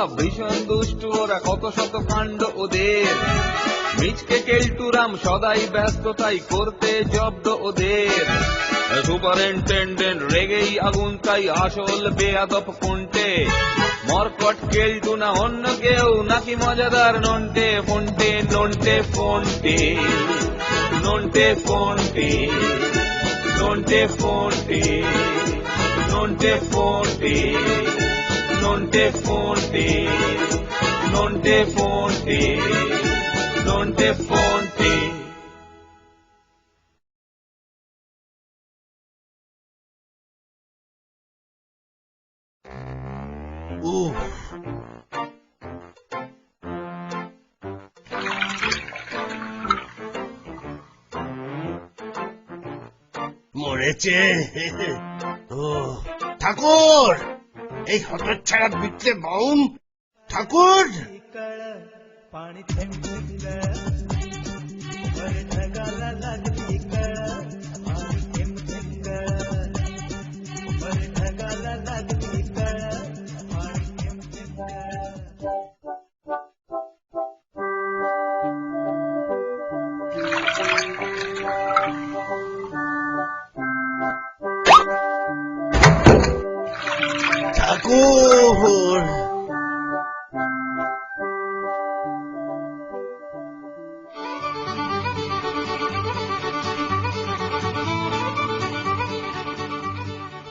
স্বভাব, ভীষণ দুষ্টু ওরা, কত শত কাণ্ড ওদের। মিচকে কেলটুরাম সদাই ব্যস্ততাই করতে জব্দ ওদের। সুপারিনটেন্ডেন্ট রেগেই আগুন, তাই আসল বেয়াদব কোনটে। মরকট কেলটু না অন্য কেউ, নাকি মজাদার নন্টে ফন্টে? নন্টে ফন্টে, নন্টে ফন্টে, নন্টে ফন্টে, নন্টে ফন্টে, নন্টে ফন্টে, নন্টে ফন্টে, নন্টে ফন্টে। মরেছে। ও ঠাকুর, এই হতচ্ছাড়া বিটলে বাউন ঠাকুর। पाणी थेंबलं वर ढगाला लागली कळ आणि थेंब थेंबलं वर ढगाला लागली कळ आणि थेंब थेंबलं। ঠাকুর,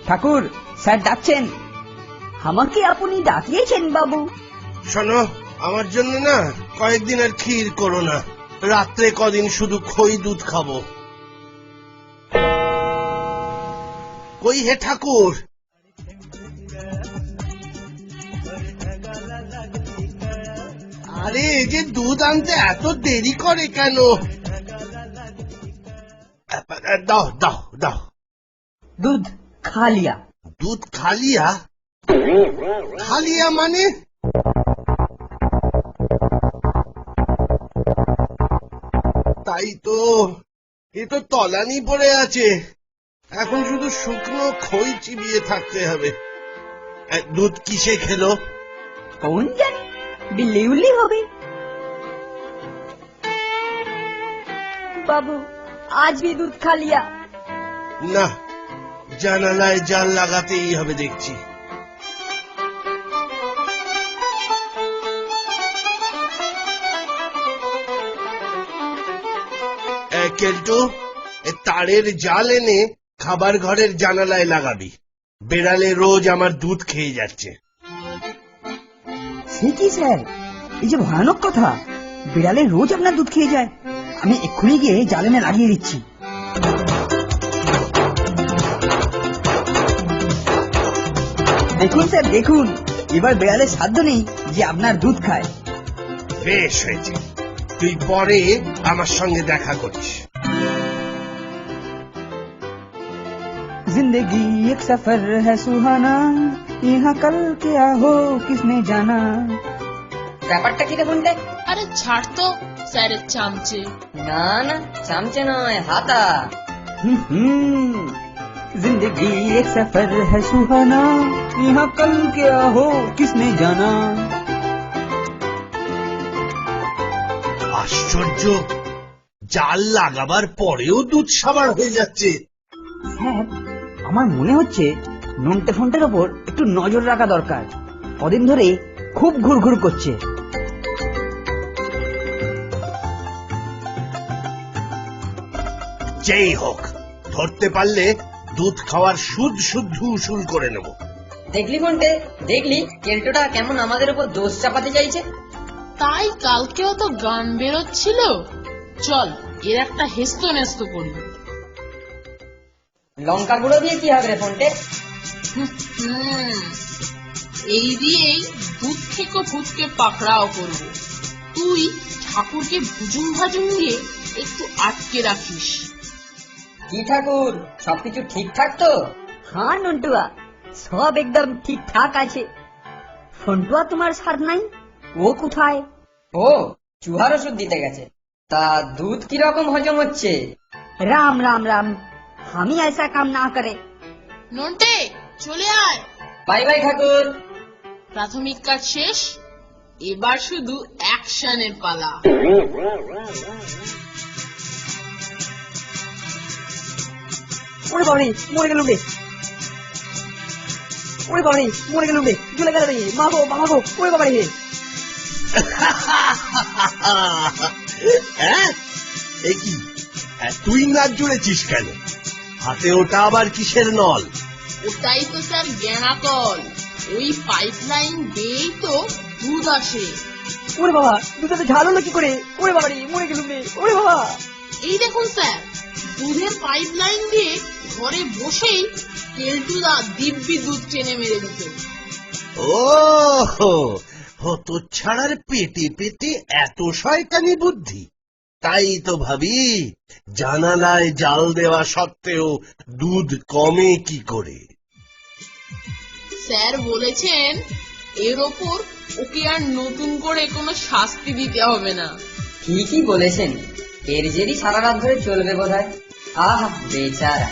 ঠাকুর, স্যার ডাকছেন। আমাকে আপনি ডাকিয়েছেন বাবু? শোনো, আমার জন্য না কয়েকদিন আর ক্ষীর করো না, রাত্রে কদিন শুধু খই দুধ খাবো। কই হে ঠাকুর? আরে এই যে দুধ আনতে এত দেরি করে কেন? দাও দাও দাও। দুধ খালিয়া। দুধ খালিয়া? খালিয়া মানে? তাই তো, এ তো তলানি পড়ে আছে। এখন শুধু শুকনো খই চিবিয়ে থাকতে হবে। দুধ কিসে খেলো? कौन जाने, बिल्ली उल्ली হবে। बाबू, आज भी दूध खा लिया? না, জানালায় জাল লাগাতেই হবে দেখছি। কেলটু, তারের জাল এনে খাবার ঘরের জানালায় লাগাবি। বেড়ালে রোজ আমার দুধ খেয়ে যাচ্ছে। সে কি স্যার, এই যে ভয়ানক কথা, বিড়ালে রোজ আপনার দুধ খেয়ে যায়। আমি এক্ষুনি গিয়ে জাল এনে লাগিয়ে দিচ্ছি। দেখুন স্যার, দেখুন, এবার বিড়ালের সাধ্য নেই যে আপনার দুধ খায়। বেশ হয়েছে, তুই পরে আমার সঙ্গে দেখা করিস। जिंदगी एक सफर है सुहाना, यहाँ कल क्या हो किसने जाना। ব্যাপারটা কি রে বলতে? আরে ছাড় তো স্যারের চামচে। না না, চামচে নয়, হাতা। जिंदगी एक सफर है सुहाना, यहाँ कल क्या हो किसने जाना। আশ্চর্য, জাল লাগাবার পরেও দুধ সাবার হয়ে যাচ্ছে। স্যার, আমার মনে হচ্ছে নন্টে ফন্টের ওপর একটু নজর রাখা দরকার। কদিন ধরে খুব ঘুরঘুর করছে। যেই হোক, ধরতে পারলে দুধ খাওয়ার সুদ শুদ্ধ উসুল করে নেব। দেখলি ফন্টে, দেখলি কেলটোটা কেমন আমাদের উপর দোষ চাপাতে চাইছে। তাই কালকেও তো গান বেরোচ্ছিল। চল এর একটা হেস্ত নেস্ত করি। লঙ্কা গুঁড়ো দিয়ে কি হবে রে ফন্টে? এই দিয়েই দুধ থেকে ভূতকে পাকড়াও করবো। তুই ঠাকুরকে ভুজুং ভাজুং দিয়ে একটু আটকে রাখিস। কি ঠাকুর, সবকিছু ঠিকঠাক তো? হ্যাঁ নন্টুয়া, সব একদম ঠিকঠাক আছে। ফন্টুয়া তোমার সার নাই, ও কোথায়? ও চুহার ওষুধ দিতে গেছে। তা দুধ কিরকম হজম হচ্ছে? রাম রাম রাম, আমি ऐसा काम ना करे। নন্টে চলে আয়। বাই বাই ঠাকুর। প্রাথমিক কাজ শেষ, এবার শুধু অ্যাকশনের পালা। ওরে বাবারে মরে গেল রে, ওরে বাবারে মরে গেল রে, জ্বলে গেল রে, মা গো বাবা গো, ওরে বাবারে। হ্যাঁ এ কি, তুই নাচ জুড়েছিস কেন? হাতে ওটা আবার কিসের নল? ওটাই তো স্যার জ্ঞানাকল, ওই পাইপলাইন দিয়েই তো দুধ আসে। ওরে বাবা, দুধটাতে ঝাল হলো কি করে? ওরে বাবারে মরে গেল রে, ওরে বাবা। এই দেখুন স্যার, দুধের পাইপলাইন দিয়ে ঘরে বসেই কেলটুদা দিব্যি দুধ টেনে মেরে দিত। ও হতো ছাড়ার পেটে পেটে এত শয়তানি বুদ্ধি। তাই তো ভাবি, জানালায় জাল দেওয়া সত্ত্বেও দুধ কমে কি করে। স্যার বলেছেন এর ওপর ওকে আর নতুন করে কোনো শাস্তি দিতে হবে না। ঠিকই বলেছেন, এর জেরই সারা রাত ধরে চলবে বোধহয়। আহ বেচারা।